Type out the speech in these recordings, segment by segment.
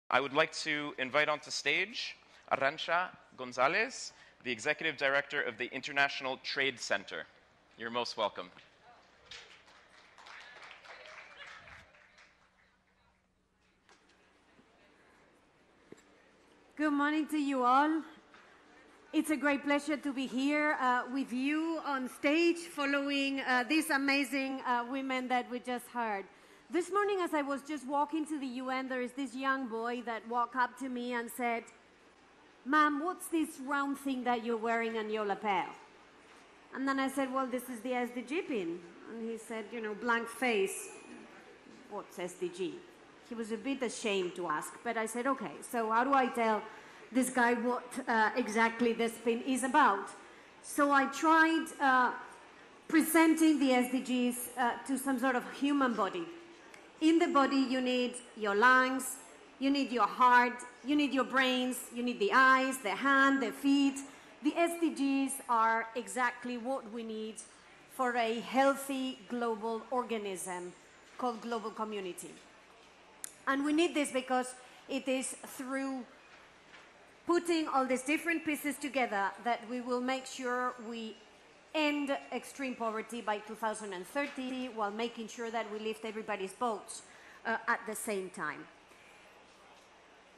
I would like to invite onto stage Arantxa Gonzalez, the Executive Director of the International Trade Center. You're most welcome. Good morning to you all. It's a great pleasure to be here with you on stage following these amazing women that we just heard. This morning as I was just walking to the UN, there is this young boy that walked up to me and said, "Ma'am, what's this round thing that you're wearing on your lapel?" And then I said, "Well, this is the SDG pin." And he said, blank face, "What's SDG?" He was a bit ashamed to ask, but I said, "Okay, so how do I tell this guy what exactly this pin is about?" So I tried presenting the SDGs to some sort of human body. In the body, you need your lungs, you need your heart, you need your brains, you need the eyes, the hand, the feet. The SDGs are exactly what we need for a healthy global organism called global community. And we need this because it is through putting all these different pieces together that we will make sure we end extreme poverty by 2030 while making sure that we lift everybody's boats at the same time.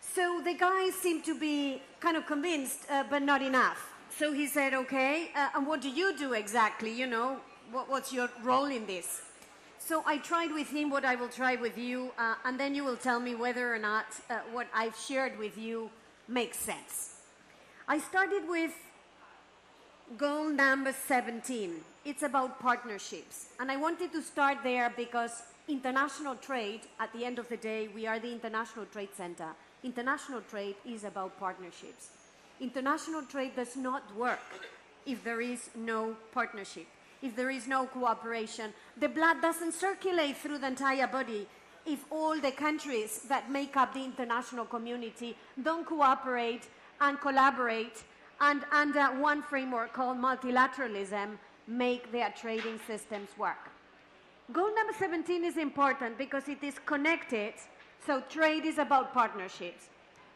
So the guy seemed to be kind of convinced, but not enough. So he said, "Okay, and what do you do exactly? What's your role in this?" So I tried with him what I will try with you, and then you will tell me whether or not what I've shared with you makes sense. I started with goal number 17. It's about partnerships. And I wanted to start there because international trade, at the end of the day, we are the International Trade Center. International trade is about partnerships. International trade does not work if there is no partnership, if there is no cooperation. The blood doesn't circulate through the entire body if all the countries that make up the international community don't cooperate and collaborate and under one framework called multilateralism, make their trading systems work. Goal number 17 is important because it is connected, so trade is about partnerships.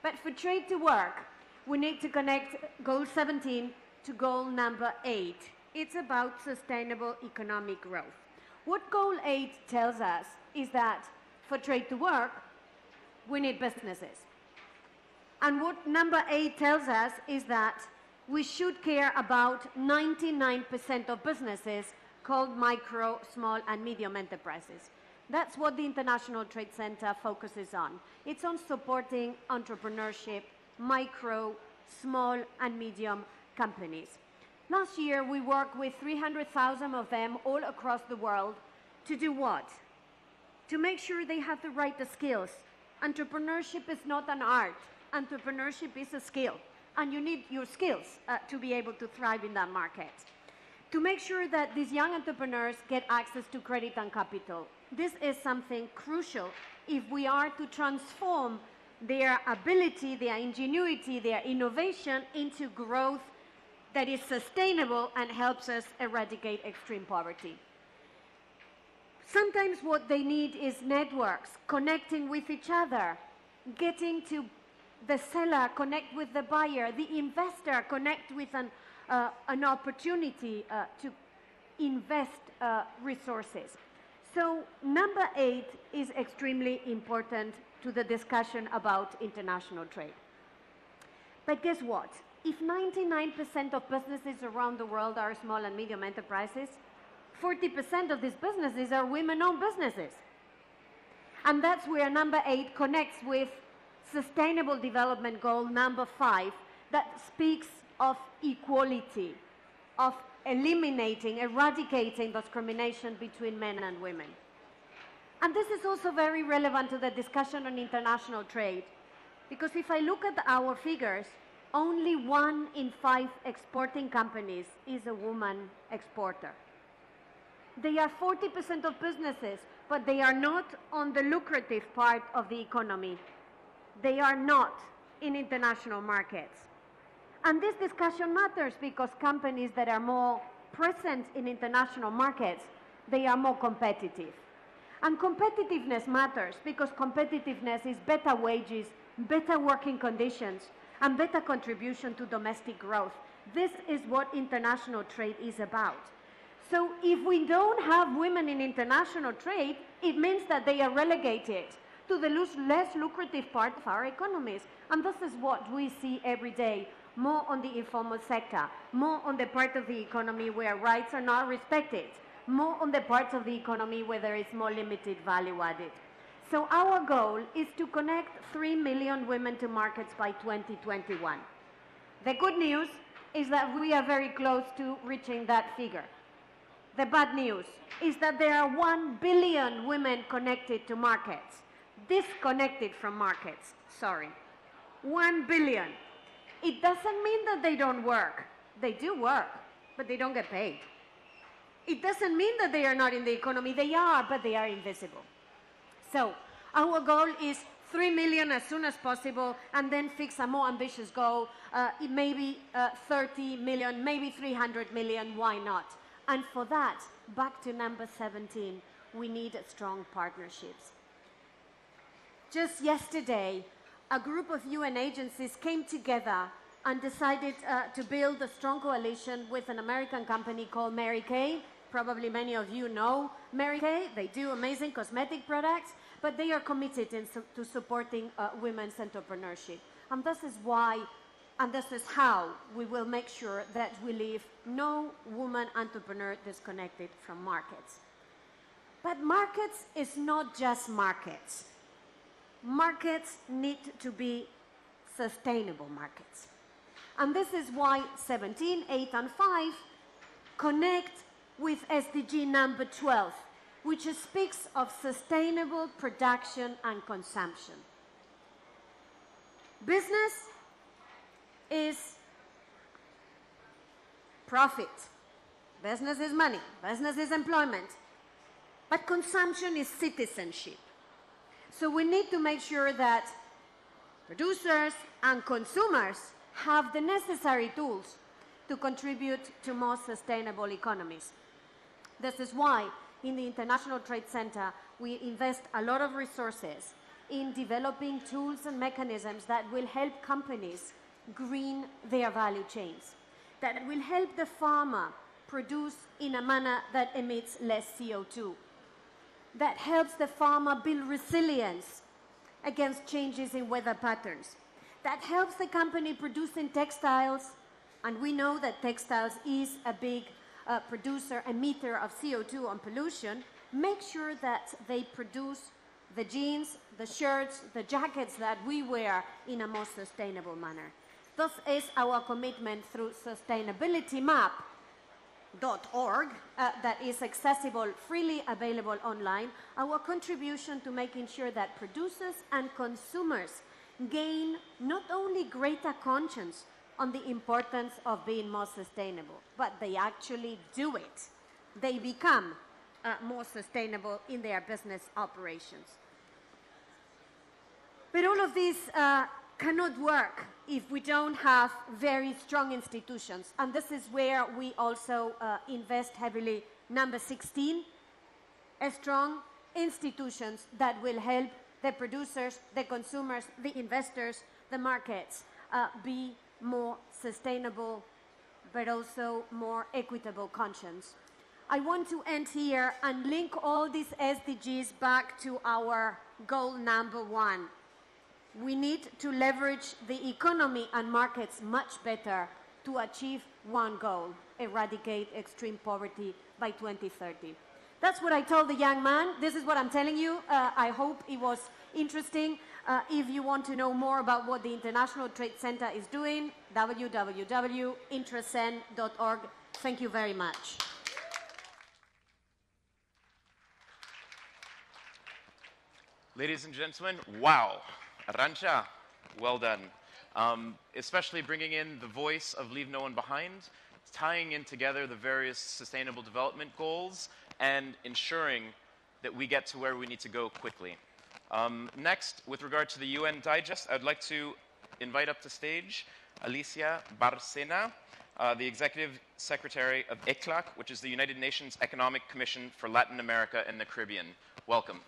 But for trade to work, we need to connect goal 17 to goal number 8. It's about sustainable economic growth. What goal 8 tells us is that for trade to work, we need businesses. And what number 8 tells us is that we should care about 99% of businesses called micro, small, and medium enterprises. That's what the International Trade Center focuses on. It's on supporting entrepreneurship, micro, small, and medium companies. Last year, we worked with 300,000 of them all across the world to do what? To make sure they have the right skills. Entrepreneurship is not an art. Entrepreneurship is a skill, and you need your skills to be able to thrive in that market. To make sure that these young entrepreneurs get access to credit and capital. This is something crucial if we are to transform their ability, their ingenuity, their innovation into growth that is sustainable and helps us eradicate extreme poverty. Sometimes what they need is networks, connecting with each other, getting to the seller, connect with the buyer, the investor, connect with an opportunity to invest resources. So number 8 is extremely important to the discussion about international trade. But guess what? If 99% of businesses around the world are small and medium enterprises, 40% of these businesses are women-owned businesses. And that's where number 8 connects with Sustainable Development Goal number 5 that speaks of equality, of eliminating, eradicating discrimination between men and women. And this is also very relevant to the discussion on international trade, because if I look at our figures, only 1 in 5 exporting companies is a woman exporter. They are 40% of businesses, but they are not on the lucrative part of the economy. They are not in international markets. And this discussion matters because companies that are more present in international markets, they are more competitive. And competitiveness matters because competitiveness is better wages, better working conditions, and better contribution to domestic growth. This is what international trade is about. So if we don't have women in international trade, it means that they are relegated to the less lucrative part of our economies. And this is what we see every day, more on the informal sector, more on the part of the economy where rights are not respected, more on the parts of the economy where there is more limited value added. So our goal is to connect 3 million women to markets by 2021. The good news is that we are very close to reaching that figure. The bad news is that there are 1 billion women connected to markets, disconnected from markets, sorry. 1 billion. It doesn't mean that they don't work. They do work, but they don't get paid. It doesn't mean that they are not in the economy. They are, but they are invisible. So our goal is 3 million as soon as possible, and then fix a more ambitious goal, maybe 30 million, maybe 300 million, why not? And for that, back to number 17, we need strong partnerships. Just yesterday, a group of UN agencies came together and decided to build a strong coalition with an American company called Mary Kay. Probably many of you know Mary Kay. They do amazing cosmetic products, but they are committed to supporting women's entrepreneurship. And this is why, and this is how we will make sure that we leave no woman entrepreneur disconnected from markets. But markets is not just markets. Markets need to be sustainable markets. And this is why 17, 8, and 5 connect with SDG number 12, which speaks of sustainable production and consumption. Business is profit. Business is money. Business is employment. But consumption is citizenship. So we need to make sure that producers and consumers have the necessary tools to contribute to more sustainable economies. This is why in the International Trade Center we invest a lot of resources in developing tools and mechanisms that will help companies green their value chains, that will help the farmer produce in a manner that emits less CO2, that helps the farmer build resilience against changes in weather patterns, that helps the company produce in textiles, and we know that textiles is a big producer, emitter of CO2 and pollution. Make sure that they produce the jeans, the shirts, the jackets that we wear in a more sustainable manner. This is our commitment through sustainabilitymap.org that is accessible, freely available online, our contribution to making sure that producers and consumers gain not only greater conscience on the importance of being more sustainable, but they actually do it. They become more sustainable in their business operations. But all of this cannot work if we don't have very strong institutions. And this is where we also invest heavily. Number 16, strong institutions that will help the producers, the consumers, the investors, the markets be more sustainable, but also more equitable conscience. I want to end here and link all these SDGs back to our goal number 1. We need to leverage the economy and markets much better to achieve one goal: eradicate extreme poverty by 2030. That's what I told the young man. This is what I'm telling you. I hope it was interesting. If you want to know more about what the International Trade Center is doing, www.intracen.org. Thank you very much. Ladies and gentlemen, wow. Arantxa, well done. Especially bringing in the voice of Leave No One Behind, tying in together the various sustainable development goals and ensuring that we get to where we need to go quickly. Next, with regard to the UN Digest, I'd like to invite up to stage Alicia Barcena, the Executive Secretary of ECLAC, which is the United Nations Economic Commission for Latin America and the Caribbean. Welcome.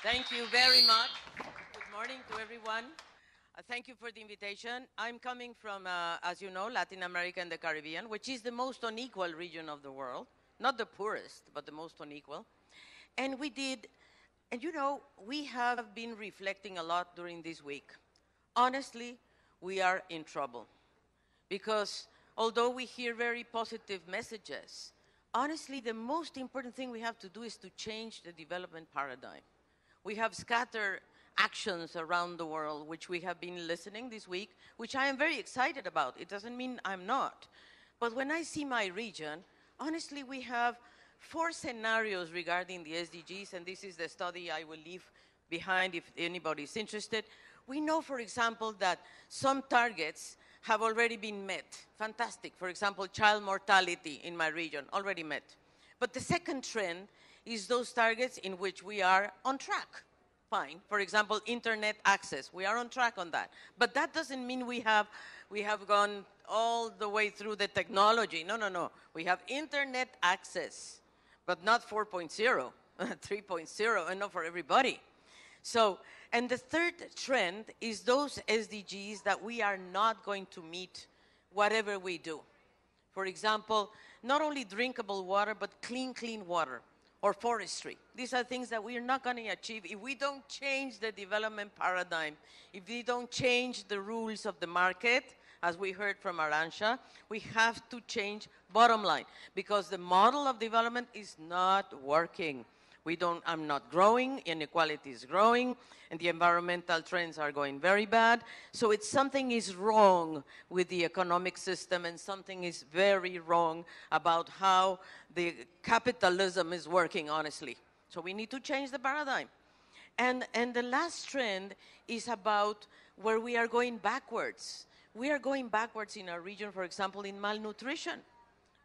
Thank you very much. Good morning to everyone. Thank you for the invitation. I'm coming from, as you know, Latin America and the Caribbean, which is the most unequal region of the world. Not the poorest, but the most unequal. And you know, we have been reflecting a lot during this week. Honestly, we are in trouble. Because although we hear very positive messages, honestly, the most important thing we have to do is to change the development paradigm. We have scattered actions around the world, which we have been listening this week, which I am very excited about. It doesn't mean I'm not. But when I see my region, honestly, we have 4 scenarios regarding the SDGs, and this is the study I will leave behind if anybody's interested. We know, for example, that some targets have already been met. Fantastic. For example, child mortality in my region, already met. But the second trend is those targets in which we are on track. Fine. For example, internet access. We are on track on that. But that doesn't mean we have gone all the way through the technology. No, no, no. We have internet access, but not 4.0, 3.0, and not for everybody. So, and the third trend is those SDGs that we are not going to meet whatever we do. For example, not only drinkable water, but clean water. Or forestry. These are things that we are not going to achieve if we don't change the development paradigm, if we don't change the rules of the market, as we heard from Arantxa. We have to change bottom line, because the model of development is not working. I'm not growing, inequality is growing, and the environmental trends are going very bad. So something is wrong with the economic system, and something is very wrong about how the capitalism is working, honestly. So we need to change the paradigm. And the last trend is about where we are going backwards. We are going backwards in our region, for example, in malnutrition.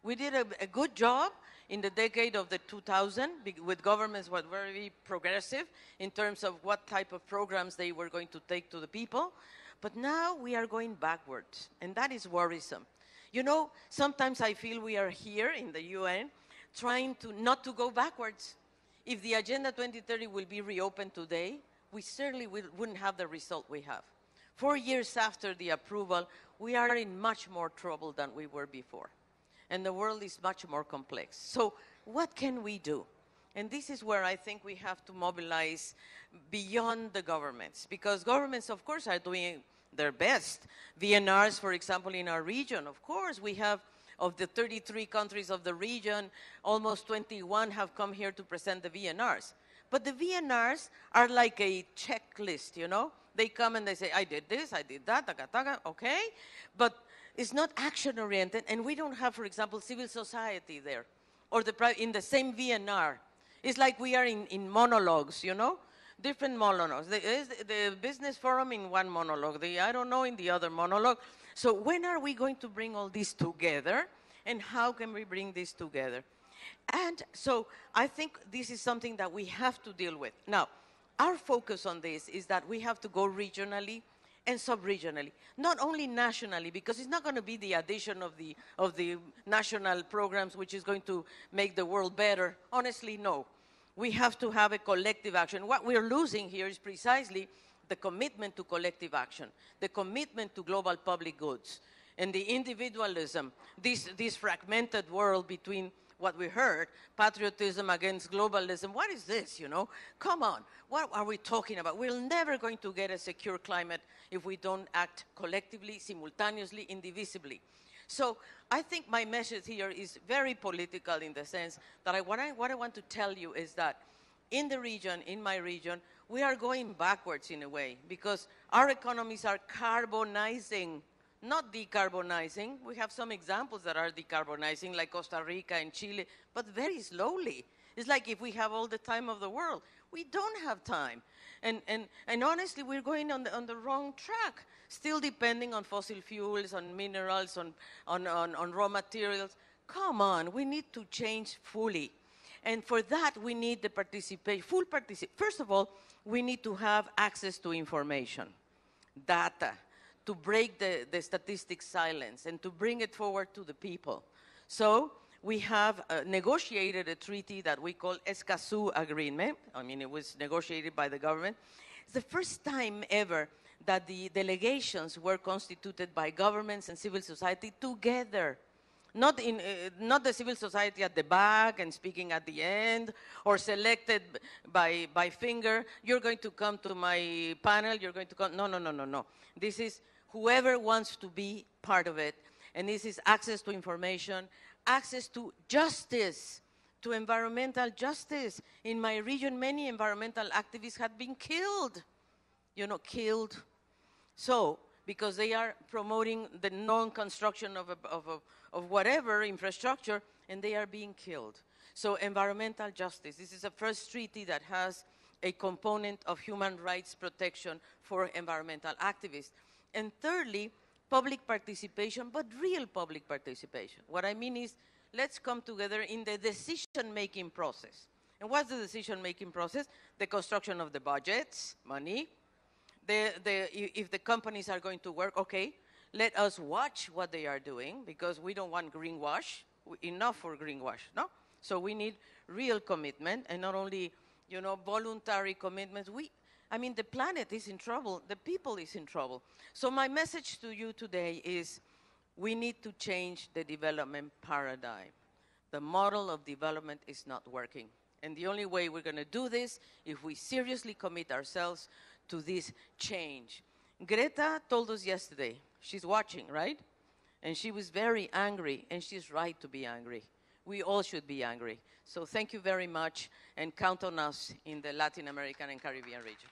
We did a good job in the decade of the 2000 with governments who were very progressive in terms of what type of programs they were going to take to the people. But now we are going backwards, and that is worrisome. You know, sometimes I feel we are here in the UN trying to not to go backwards. If the Agenda 2030 will be reopened today, we certainly wouldn't have the result we have. 4 years after the approval, we are in much more trouble than we were before. And the world is much more complex. So what can we do? And this is where I think we have to mobilize beyond the governments, because governments, of course, are doing their best. VNRs, for example, in our region, of course, we have, of the 33 countries of the region, almost 21 have come here to present the VNRs. But the VNRs are like a checklist, you know? They come and they say, I did this, I did that, okay? But it's not action-oriented, and we don't have, for example, civil society there, or in the same VNR. It's like we are in monologues, you know? Different monologues. The business forum in one monologue, I don't know, in the other monologue. So when are we going to bring all this together, and how can we bring this together? And so I think this is something that we have to deal with. Now, our focus on this is that we have to go regionally and sub-regionally, not only nationally, because it's not going to be the addition of the national programs which is going to make the world better. Honestly, no. We have to have a collective action. What we're losing here is precisely the commitment to collective action, the commitment to global public goods, and the individualism, this fragmented world between what we heard, patriotism against globalism. What is this, you know? Come on, what are we talking about? We're never going to get a secure climate if we don't act collectively, simultaneously, indivisibly. So I think my message here is very political in the sense that what I want to tell you is that in the region, in my region, we are going backwards in a way because our economies are carbonizing, not decarbonizing. We have some examples that are decarbonizing, like Costa Rica and Chile, but very slowly. It's like if we have all the time of the world. We don't have time. And honestly, we're going on the wrong track, still depending on fossil fuels, on minerals, on raw materials. Come on, we need to change fully. And for that, we need the full participation. First of all, we need to have access to information, data, to break the statistics silence and to bring it forward to the people. So we have negotiated a treaty that we call Escazú Agreement. I mean, it was negotiated by the government. It's the first time ever that the delegations were constituted by governments and civil society together. Not the civil society at the back and speaking at the end, or selected by finger. You're going to come to my panel, you're going to come. No, no, no, no, no. This is whoever wants to be part of it. And this is access to information, access to justice, to environmental justice. In my region, many environmental activists had been killed. You know, killed. So, because they are promoting the non-construction of whatever infrastructure, and they are being killed. So environmental justice, this is the first treaty that has a component of human rights protection for environmental activists. And thirdly, public participation, but real public participation. What I mean is, let's come together in the decision-making process. And what's the decision-making process? The construction of the budgets, money. If the companies are going to work, okay, let us watch what they are doing, because we don't want greenwash. Enough for greenwash, no? So we need real commitment, and not only, you know, voluntary commitments. I mean, the planet is in trouble. The people is in trouble. So my message to you today is we need to change the development paradigm. The model of development is not working. And the only way we're going to do this if we seriously commit ourselves to this change. Greta told us yesterday, she's watching, right? And she was very angry, and she's right to be angry. We all should be angry. So thank you very much, and count on us in the Latin American and Caribbean region.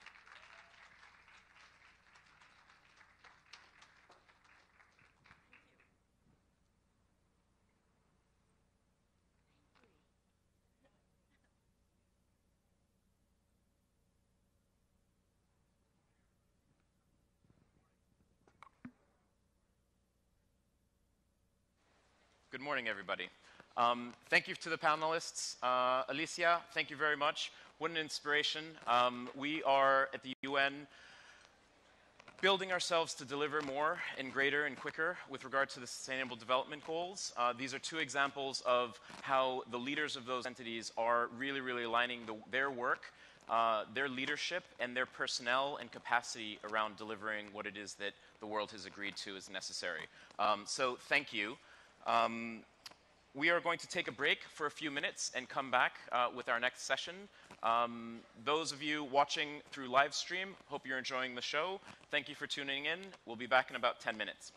Good morning, everybody. Thank you to the panelists. Alicia, thank you very much. What an inspiration. We are at the UN building ourselves to deliver more and greater and quicker with regard to the Sustainable Development Goals. These are two examples of how the leaders of those entities are really, really aligning their work, their leadership, and their personnel and capacity around delivering what it is that the world has agreed to is necessary. So thank you. We are going to take a break for a few minutes and come back with our next session. Those of you watching through live stream, hope you're enjoying the show. Thank you for tuning in. We'll be back in about 10 minutes.